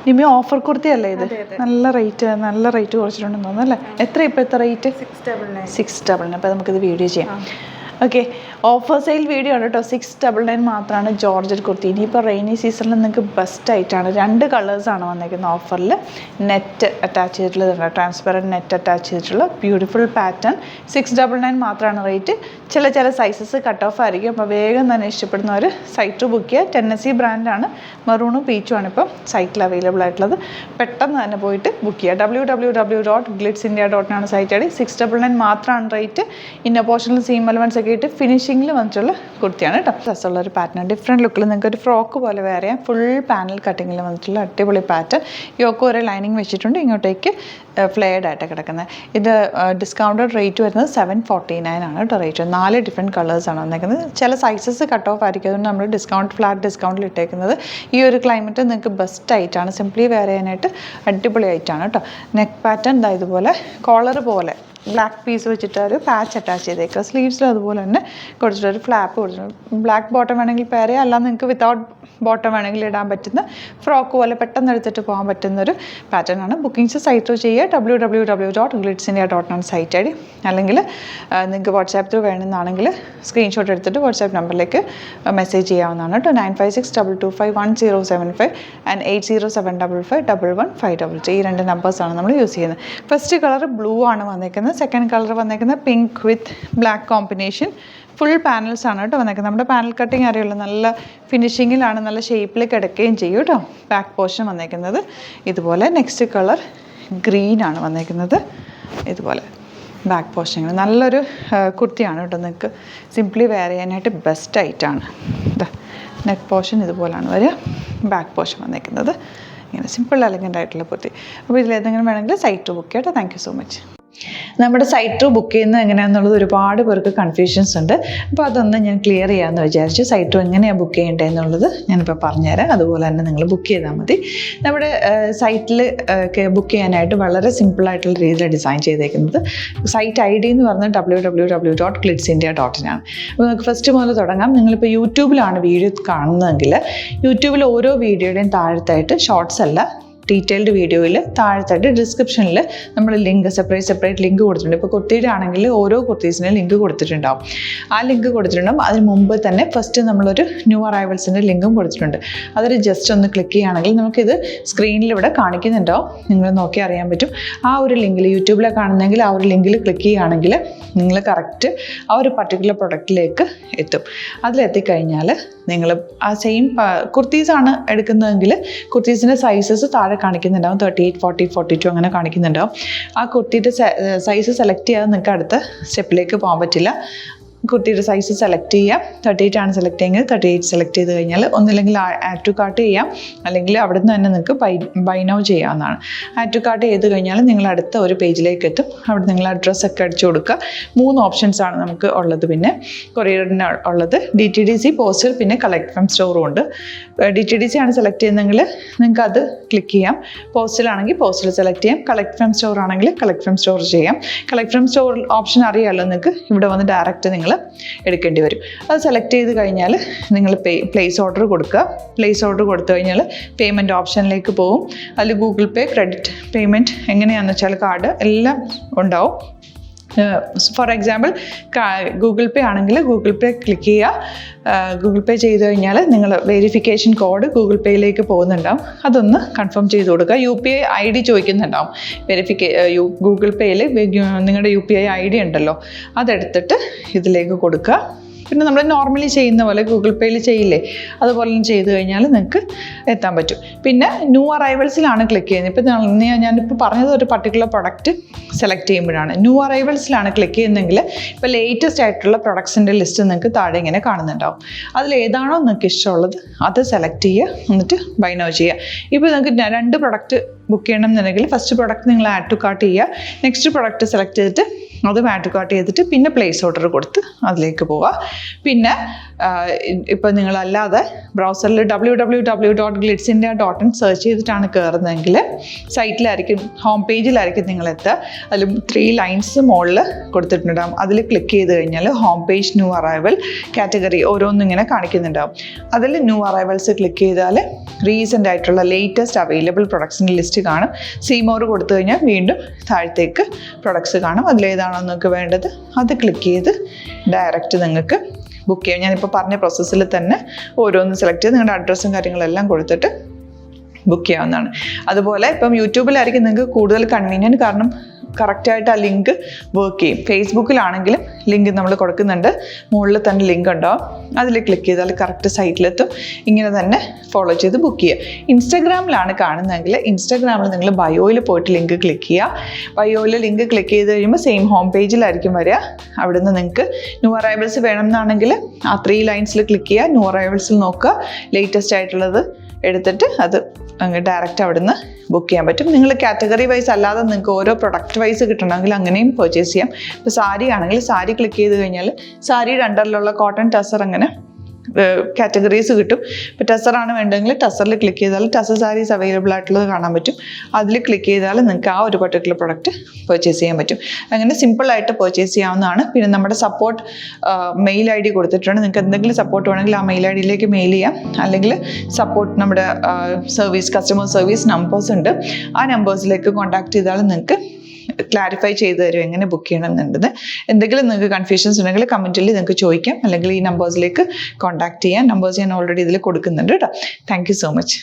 നിമി offer കുർത്തിയല്ലേ ഇത്? നല്ല rate കുറച്ചിട്ടുണ്ടെന്ന് തോന്നുന്നു അല്ലേ? എത്ര ഇപ്പോഴത്തെ റേറ്റ്? 699. അപ്പോൾ നമുക്കിത് വീഡിയോ ചെയ്യാം. ഓക്കെ, ഓഫർ സെയിൽ വീഡിയോ ആണ് കേട്ടോ. 699 മാത്രമാണ് ജോർജറ്റ് കുർത്തി. ഇനിയിപ്പോൾ റെയിനി സീസണിൽ നിങ്ങൾക്ക് ബെസ്റ്റ് ആയിട്ടാണ്. 2 കളേഴ്സാണ് വന്നിരിക്കുന്നത് ഓഫറിൽ. നെറ്റ് അറ്റാച്ച് ചെയ്തിട്ടുള്ളത്, ട്രാൻസ്പെറൻറ്റ് നെറ്റ് അറ്റാച്ച് ചെയ്തിട്ടുള്ള ബ്യൂട്ടിഫുൾ പാറ്റേൺ. 699 മാത്രമാണ് റേറ്റ്. ചില സൈസസ് കട്ട് ഓഫ് ആയിരിക്കും. അപ്പോൾ വേഗം തന്നെ ഇഷ്ടപ്പെടുന്നവർ സൈറ്റ് ബുക്ക് ചെയ്യുക. ടെന്നസി ബ്രാൻഡാണ്, മെറൂണും പീച്ചും ആണ് ഇപ്പോൾ സൈറ്റിൽ അവൈലബിൾ ആയിട്ടുള്ളത്. പെട്ടെന്ന് തന്നെ പോയിട്ട് ബുക്ക് ചെയ്യുക. www.glitzindia.in ആണ് സൈറ്റ് ഐഡി. 699 മാത്രമാണ് റേറ്റ്. ഇന്നർ പോർഷനിൽ സീം എലമെൻറ്റ്സ് ഒക്കെ ഇട്ട് ഫിനിഷിങ്ങിൽ വന്നിട്ടുള്ള കുർത്തിയാണ് കേട്ടോ. രസമുള്ളൊരു പാറ്റേൺ, ഡിഫറെൻറ്റ് ലുക്കിൽ നിങ്ങൾക്ക് ഒരു ഫ്രോക്ക് പോലെ വേറെ ചെയ്യാം. ഫുൾ പാനൽ കട്ടിങ്ങിൽ വന്നിട്ടുള്ള അടിപൊളി പാറ്റേൺ. യോക്ക് വരെ ലൈനിങ് വെച്ചിട്ടുണ്ട്. ഇങ്ങോട്ടേക്ക് ഫ്ലെയർഡ് ആയിട്ട് കിടക്കുന്നത്. ഇത് ഡിസ്കൗണ്ടഡ് റേറ്റ് വരുന്നത് 749 ആണ് കേട്ടോ റേറ്റ്. 4 ഡിഫറെൻറ്റ് കളേഴ്സാണ് വന്നിരിക്കുന്നത്. ചില സൈസസ് കട്ട് ഓഫ് ആയിരിക്കും, അതുകൊണ്ട് നമ്മൾ ഫ്ലാറ്റ് ഡിസ്കൗണ്ടിൽ ഇട്ടേക്കുന്നത്. ഈ ഒരു ക്ലൈമറ്റ് നിങ്ങൾക്ക് ബെസ്റ്റ് ആയിട്ടാണ്. സിംപ്ലി വെയർ ചെയ്യാനായിട്ട് അടിപൊളി ആയിട്ടാണ് കേട്ടോ. നെക്ക് പാറ്റേൺ ഇതുപോലെ കോളർ പോലെ ബ്ലാക്ക് പീസ് വെച്ചിട്ട് ഒരു പാച്ച് അറ്റാച്ച് ചെയ്തേക്കുക. സ്ലീവ്സിൽ അതുപോലെ തന്നെ കൊടുത്തിട്ടൊരു ഫ്ലാപ്പ് കൊടുത്തിട്ടുണ്ട്. ബ്ലാക്ക് ബോട്ടം വേണമെങ്കിൽ പെയർ ചെയ്യാം, അല്ലാതെ നിങ്ങൾക്ക് വിത്തൗട്ട് ബോട്ടം വേണമെങ്കിൽ ഇടാൻ പറ്റുന്ന ഫ്രോക്ക് പോലെ പെട്ടെന്ന് എടുത്തിട്ട് പോകാൻ പറ്റുന്നൊരു പാറ്റേൺ ആണ്. ബുക്കിംഗ്സ് സൈറ്റ് ത്രൂ ചെയ്യുക. www.glitzindia.in site ID. അല്ലെങ്കിൽ നിങ്ങൾക്ക് വാട്സാപ്പ് ത്രൂ വേണമെന്നാണെങ്കിൽ സ്ക്രീൻഷോട്ട് എടുത്തിട്ട് വാട്സാപ്പ് നമ്പറിലേക്ക് മെസ്സേജ് ചെയ്യാവുന്നതാണ് കേട്ടോ. 9562251075 ആൻഡ് 8075551152. ഈ 2 നമ്പേഴ്സാണ് നമ്മൾ യൂസ് ചെയ്യുന്നത്. ഫസ്റ്റ് കളർ ബ്ലൂ ആണ് വന്നേക്കുന്നത്. സെക്കൻഡ് കളർ വന്നേക്കുന്നത് പിങ്ക് വിത്ത് ബ്ലാക്ക് കോമ്പിനേഷൻ. ഫുൾ പാനൽസ് ആണ് കേട്ടോ വന്നേക്കുന്നത്. നമ്മുടെ പാനൽ കട്ടിങ് അറിയുള്ളൂ, നല്ല ഫിനിഷിങ്ങിലാണ്, നല്ല ഷേപ്പിൽ കിടക്കുകയും ചെയ്യും കേട്ടോ. ബാക്ക് പോർഷൻ വന്നേക്കുന്നത് ഇതുപോലെ. നെക്സ്റ്റ് കളർ ഗ്രീൻ ആണ് വന്നേക്കുന്നത്. ഇതുപോലെ ബാക്ക് പോർഷൻ നല്ലൊരു കുർത്തിയാണ് കേട്ടോ. നിങ്ങൾക്ക് സിംപ്ലി വെയർ ചെയ്യാനായിട്ട് ബെസ്റ്റ് ആയിട്ടാണ്. നെക്ക് പോർഷൻ ഇതുപോലെയാണ് വരിക. ബാക്ക് പോർഷൻ വന്നേക്കുന്നത് ഇങ്ങനെ സിമ്പിൾ എലഗൻ്റ് ആയിട്ടുള്ള കുർത്തി. അപ്പോൾ ഇതിലേതെങ്കിലും വേണമെങ്കിൽ സൈറ്റ് ബുക്ക് ചെയ്യട്ടെ. Thank you so much. നമ്മുടെ സൈറ്റ് ത്രൂ ബുക്ക് ചെയ്യുന്നത് എങ്ങനെയാണെന്നുള്ളത് ഒരുപാട് പേർക്ക് കൺഫ്യൂഷൻസ് ഉണ്ട്. അപ്പോൾ അതൊന്ന് ഞാൻ ക്ലിയർ ചെയ്യാമെന്ന് വിചാരിച്ചു. സൈറ്റ് ത്രൂ എങ്ങനെയാണ് ബുക്ക് ചെയ്യേണ്ടത് എന്നുള്ളത് ഞാനിപ്പോൾ പറഞ്ഞുതരാം. അതുപോലെ തന്നെ നിങ്ങൾ ബുക്ക് ചെയ്താൽ മതി. നമ്മുടെ സൈറ്റിൽ ബുക്ക് ചെയ്യാനായിട്ട് വളരെ സിമ്പിളായിട്ടുള്ള രീതിയിൽ ഡിസൈൻ ചെയ്തേക്കുന്നത്. സൈറ്റ് ഐ ഡി എന്ന് പറഞ്ഞാൽ www.glitzindia.in ആണ്. അപ്പോൾ നമുക്ക് ഫസ്റ്റ് മുതൽ തുടങ്ങാം. നിങ്ങളിപ്പോൾ യൂട്യൂബിലാണ് വീഡിയോ കാണുന്നതെങ്കിൽ യൂട്യൂബിൽ ഓരോ വീഡിയോയുടെയും താഴത്തായിട്ട് ഷോർട്സ് അല്ല, ഡീറ്റെയിൽഡ് വീഡിയോയിൽ താഴത്തായിട്ട് ഡിസ്ക്രിപ്ഷനിൽ നമ്മൾ ലിങ്ക് സെപ്പറേറ്റ് ലിങ്ക് കൊടുത്തിട്ടുണ്ട്. ഇപ്പോൾ കുർത്തിയുടെ ആണെങ്കിൽ ഓരോ കുർത്തീസിനും ലിങ്ക് കൊടുത്തിട്ടുണ്ടാവും. ആ ലിങ്ക് കൊടുത്തിട്ടുണ്ടാവും. അതിന് മുമ്പ് തന്നെ ഫസ്റ്റ് നമ്മളൊരു ന്യൂ അറൈവൽസിൻ്റെ ലിങ്കും കൊടുത്തിട്ടുണ്ട്. അതിൽ ജസ്റ്റ് ഒന്ന് ക്ലിക്ക് ചെയ്യുകയാണെങ്കിൽ നമുക്കിത് സ്ക്രീനിൽ ഇവിടെ കാണിക്കുന്നുണ്ടാവും. നിങ്ങൾ നോക്കി അറിയാൻ പറ്റും. ആ ഒരു ലിങ്കിൽ യൂട്യൂബിലെ കാണുന്നെങ്കിൽ ആ ഒരു ലിങ്കിൽ ക്ലിക്ക് ചെയ്യുകയാണെങ്കിൽ നിങ്ങൾ കറക്റ്റ് ആ ഒരു പർട്ടിക്കുലർ പ്രൊഡക്റ്റിലേക്ക് എത്തും. അതിലെത്തിക്കഴിഞ്ഞാൽ നിങ്ങൾ ആ സെയിം കുർത്തീസാണ് എടുക്കുന്നതെങ്കിൽ കുർത്തീസിൻ്റെ സൈസസ് താഴെ കാണിക്കുന്നുണ്ടാവും. 38, 40, 42 അങ്ങനെ കാണിക്കുന്നുണ്ടാവും. ആ കുർത്തിയുടെ സൈസ് സെലക്ട് ചെയ്യാതെ നിങ്ങൾക്ക് അടുത്ത സ്റ്റെപ്പിലേക്ക് പോകാൻ പറ്റില്ല. കുർത്തിയുടെ സൈസ് സെലക്ട് ചെയ്യാം. 38 ആണ് സെലക്ട് ചെയ്യുന്നത്. 38 സെലക്ട് ചെയ്ത് കഴിഞ്ഞാൽ ഒന്നില്ലെങ്കിൽ ആഡ് ടു കാർട്ട് ചെയ്യാം, അല്ലെങ്കിൽ അവിടെ നിന്ന് തന്നെ നിങ്ങൾക്ക് ബൈ നൗ ചെയ്യാവുന്നതാണ്. ആഡ് ടു കാർട്ട് ചെയ്ത് കഴിഞ്ഞാൽ നിങ്ങൾ അടുത്ത ഒരു പേജിലേക്ക് എത്തും. അവിടെ നിങ്ങൾ അഡ്രസ്സൊക്കെ അടിച്ചു കൊടുക്കുക. 3 ഓപ്ഷൻസാണ് നമുക്ക് ഉള്ളത്. പിന്നെ കൊറിയറിന് ഉള്ളത് DTDC, പോസ്റ്റൽ, പിന്നെ കളക്ട് ഫ്രം സ്റ്റോറും ഉണ്ട്. DTDC ആണ് സെലക്ട് ചെയ്യുന്നതെങ്കിൽ നിങ്ങൾക്ക് അത് ക്ലിക്ക് ചെയ്യാം. പോസ്റ്റലാണെങ്കിൽ പോസ്റ്റൽ സെലക്ട് ചെയ്യാം. കളക്ട് ഫ്രം സ്റ്റോർ ആണെങ്കിൽ കളക്ട് ഫ്രം സ്റ്റോർ ചെയ്യാം. കളക്ട് ഫ്രം സ്റ്റോർ ഓപ്ഷൻ അറിയാമല്ലോ നിങ്ങൾക്ക്. ഇവിടെ വന്ന് ഡയറക്റ്റ് നിങ്ങൾ എടുക്കേണ്ടി വരും. അത് സെലക്ട് ചെയ്ത് കഴിഞ്ഞാൽ നിങ്ങൾ പ്ലേസ് ഓർഡർ കൊടുക്കുക. പ്ലേസ് ഓർഡർ കൊടുത്തു കഴിഞ്ഞാൽ പേയ്മെൻറ്റ് ഓപ്ഷനിലേക്ക് പോകും. അതിൽ ഗൂഗിൾ പേ, ക്രെഡിറ്റ് പേയ്മെൻറ്റ് എങ്ങനെയാണെന്ന് വെച്ചാൽ കാർഡ് എല്ലാം ഉണ്ടാവും. ഫോർ എക്സാമ്പിൾ ഗൂഗിൾ പേ ആണെങ്കിൽ ഗൂഗിൾ പേ ക്ലിക്ക് ചെയ്യുക. ഗൂഗിൾ പേ ചെയ്ത് കഴിഞ്ഞാൽ നിങ്ങൾ വെരിഫിക്കേഷൻ കോഡ് ഗൂഗിൾ പേയിലേക്ക് പോകുന്നുണ്ടാവും. അതൊന്ന് കൺഫേം ചെയ്ത് കൊടുക്കുക. UPI ID ചോദിക്കുന്നുണ്ടാവും. ഗൂഗിൾ പേയിൽ നിങ്ങളുടെ UPI ID ഉണ്ടല്ലോ, അതെടുത്തിട്ട് ഇതിലേക്ക് കൊടുക്കുക. പിന്നെ നമ്മൾ നോർമലി ചെയ്യുന്ന പോലെ ഗൂഗിൾ പേയിൽ ചെയ്യില്ലേ, അതുപോലെ ചെയ്ത് കഴിഞ്ഞാൽ നിങ്ങൾക്ക് എത്താൻ പറ്റും. പിന്നെ ന്യൂ അറൈവൽസിലാണ് ക്ലിക്ക് ചെയ്യുന്നത്. ഇപ്പോൾ ഞാനിപ്പോൾ പറഞ്ഞത് ഒരു പർട്ടിക്കുലർ പ്രൊഡക്റ്റ് സെലക്ട് ചെയ്യുമ്പോഴാണ്. ന്യൂ അറൈവൽസിലാണ് ക്ലിക്ക് ചെയ്യുന്നതെങ്കിൽ ഇപ്പോൾ ലേറ്റസ്റ്റ് ആയിട്ടുള്ള പ്രൊഡക്ട്സിൻ്റെ ലിസ്റ്റ് നിങ്ങൾക്ക് താഴെ ഇങ്ങനെ കാണുന്നുണ്ടാവും. അതിലേതാണോ നിങ്ങൾക്ക് ഇഷ്ടമുള്ളത് അത് സെലക്ട് ചെയ്യുക, എന്നിട്ട് ബൈ നൗ ചെയ്യുക. ഇപ്പോൾ നിങ്ങൾക്ക് 2 പ്രൊഡക്റ്റ് ബുക്ക് ചെയ്യണം എന്നുണ്ടെങ്കിൽ ഫസ്റ്റ് പ്രൊഡക്റ്റ് നിങ്ങൾ ആഡ് ടു കാർട്ട് ചെയ്യുക. നെക്സ്റ്റ് പ്രൊഡക്റ്റ് സെലക്ട് ചെയ്തിട്ട് അത് ആഡ് ടു കാർട്ട് ചെയ്തിട്ട് പിന്നെ പ്ലേസ് ഓർഡർ കൊടുത്ത് അതിലേക്ക് പോവുക. പിന്നെ ഇപ്പോൾ നിങ്ങളല്ലാതെ ബ്രൗസറിൽ www.glitzindia.in സെർച്ച് ചെയ്തിട്ടാണ് കയറുന്നതെങ്കിൽ സൈറ്റിലായിരിക്കും, ഹോം പേജിലായിരിക്കും നിങ്ങളെത്തുക. അതിൽ 3 ലൈൻസ് മുകളിൽ കൊടുത്തിട്ടുണ്ടാകും. അതിൽ ക്ലിക്ക് ചെയ്ത് കഴിഞ്ഞാൽ home page, new arrival, category ഓരോന്നും ഇങ്ങനെ കാണിക്കുന്നുണ്ടാകും. അതിൽ ന്യൂ അറൈവൽസ് ക്ലിക്ക് ചെയ്താൽ റീസെൻ്റ് ആയിട്ടുള്ള ലേറ്റസ്റ്റ് അവൈലബിൾ പ്രൊഡക്ട്സിൻ്റെ ലിസ്റ്റ് കാണും. സീമോർ കൊടുത്തു കഴിഞ്ഞാൽ വീണ്ടും താഴത്തേക്ക് പ്രൊഡക്ട്സ് കാണും. അതിലേതാണോ നിങ്ങൾക്ക് വേണ്ടത് അത് ക്ലിക്ക് ചെയ്ത് ഡയറക്റ്റ് നിങ്ങൾക്ക് ബുക്ക് ചെയ്യാം. ഞാനിപ്പോൾ പറഞ്ഞ പ്രോസസ്സിൽ തന്നെ ഓരോന്ന് സെലക്ട് ചെയ്ത് നിങ്ങളുടെ അഡ്രസ്സും കാര്യങ്ങളെല്ലാം കൊടുത്തിട്ട് ബുക്ക് ചെയ്യാവുന്നതാണ്. അതുപോലെ ഇപ്പം യൂട്യൂബിലായിരിക്കും നിങ്ങൾക്ക് കൂടുതൽ കൺവീനിയൻറ്റ്, കാരണം കറക്റ്റായിട്ട് ആ ലിങ്ക് വർക്ക് ചെയ്യും. ഫേസ്ബുക്കിലാണെങ്കിലും ലിങ്ക് നമ്മൾ കൊടുക്കുന്നുണ്ട്, മുകളിൽ തന്നെ ലിങ്ക് ഉണ്ടാവും. അതിൽ ക്ലിക്ക് ചെയ്താൽ കറക്റ്റ് സൈറ്റിലെത്തും. ഇങ്ങനെ തന്നെ ഫോളോ ചെയ്ത് ബുക്ക് ചെയ്യുക. ഇൻസ്റ്റാഗ്രാമിലാണ് കാണുന്നതെങ്കിൽ ഇൻസ്റ്റാഗ്രാമിൽ നിങ്ങൾ ബയോയിൽ പോയിട്ട് ലിങ്ക് ക്ലിക്ക് ചെയ്യുക. ബയോയിൽ ലിങ്ക് ക്ലിക്ക് ചെയ്ത് കഴിയുമ്പോൾ സെയിം ഹോം പേജിലായിരിക്കും വരിക. അവിടെ നിന്ന് നിങ്ങൾക്ക് ന്യൂ അറൈവൽസ് വേണമെന്നാണെങ്കിൽ ആ 3 ലൈൻസിൽ ക്ലിക്ക് ചെയ്യുക. ന്യൂ അറൈവൽസിൽ നോക്കുക, ലേറ്റസ്റ്റ് ആയിട്ടുള്ളത് എടുത്തിട്ട് അത് അങ്ങ് ഡയറക്റ്റ് അവിടെ നിന്ന് ബുക്ക് ചെയ്യാൻ പറ്റും. നിങ്ങൾ കാറ്റഗറി വൈസ് അല്ലാതെ നിങ്ങൾക്ക് ഓരോ പ്രൊഡക്റ്റ് വൈസ് കിട്ടണമെങ്കിൽ അങ്ങനെയും പർച്ചേസ് ചെയ്യാം. ഇപ്പോൾ സാരി ആണെങ്കിൽ സാരി ക്ലിക്ക് ചെയ്ത് കഴിഞ്ഞാൽ സാരിയുടെ അണ്ടറിലുള്ള കോട്ടൺ ടസർ അങ്ങനെ കാറ്റഗറീസ് കിട്ടും. ഇപ്പോൾ ടസറാണ് വേണ്ടതെങ്കിൽ ടസറിൽ ക്ലിക്ക് ചെയ്താൽ ടസർ സാരീസ് അവൈലബിൾ ആയിട്ടുള്ളത് കാണാൻ പറ്റും. അതിൽ ക്ലിക്ക് ചെയ്താൽ നിങ്ങൾക്ക് ആ ഒരു പർട്ടിക്കുലർ പ്രൊഡക്റ്റ് പർച്ചേസ് ചെയ്യാൻ പറ്റും. അങ്ങനെ സിമ്പിളായിട്ട് പർച്ചേസ് ചെയ്യാവുന്നതാണ്. പിന്നെ നമ്മുടെ സപ്പോർട്ട് മെയിൽ ID കൊടുത്തിട്ടുണ്ട്. നിങ്ങൾക്ക് എന്തെങ്കിലും സപ്പോർട്ട് വേണമെങ്കിൽ ആ മെയിൽ IDയിലേക്ക് മെയിൽ ചെയ്യാം. അല്ലെങ്കിൽ സപ്പോർട്ട് നമ്മുടെ കസ്റ്റമർ സർവീസ് നമ്പേഴ്സ് ഉണ്ട്. ആ നമ്പേഴ്സിലേക്ക് കോൺടാക്ട് ചെയ്താൽ നിങ്ങൾക്ക് ക്ലാരിഫൈ ചെയ്ത് തരും എങ്ങനെ ബുക്ക് ചെയ്യണമെന്നുള്ളത്. എന്തെങ്കിലും നിങ്ങൾക്ക് കൺഫ്യൂഷൻസ് ഉണ്ടെങ്കിൽ കമൻറ്റിൽ നിങ്ങൾക്ക് ചോദിക്കാം, അല്ലെങ്കിൽ ഈ നമ്പേഴ്സിലേക്ക് കോൺടാക്ട് ചെയ്യാം. നമ്പേഴ്സ് ഞാൻ ഓൾറെഡി ഇതിൽ കൊടുക്കുന്നുണ്ട് കേട്ടോ. Thank you so much.